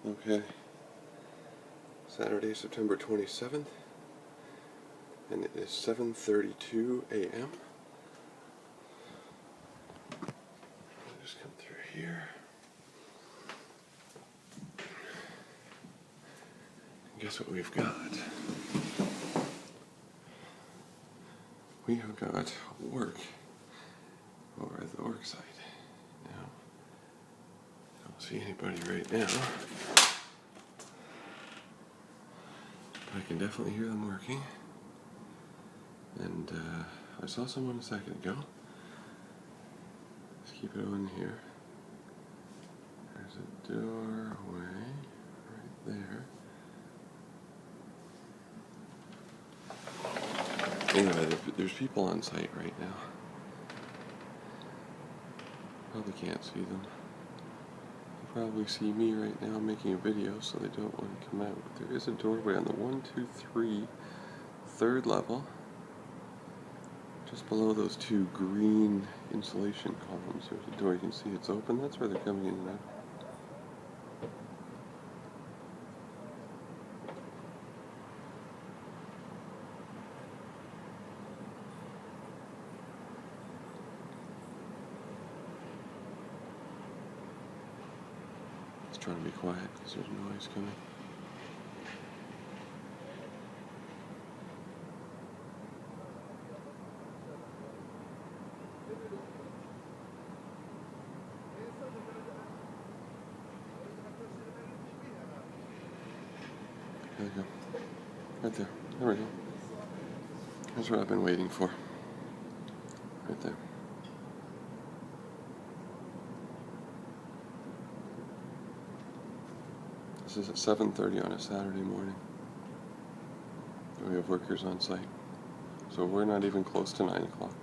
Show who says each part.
Speaker 1: Okay, Saturday, September 27th, and it is 7:32 a.m. Just come through here. And guess what we've got? We have got work over at the work site. Now, I don't see anybody right now, but I can definitely hear them working. And I saw someone a second ago. Let's keep it on here. There's a doorway right there. Anyway, there's people on site right now. Probably can't see them. They probably see me right now making a video, so they don't want to come out. But there is a doorway on the 1, 2, 3, third level. Just below those two green insulation columns, there's a door. You can see it's open. That's where they're coming in and out. Just trying to be quiet because there's noise coming. There we go. Right there. There we go. That's what I've been waiting for. Right there. This is at 7:30 on a Saturday morning. We have workers on site. So we're not even close to 9 o'clock.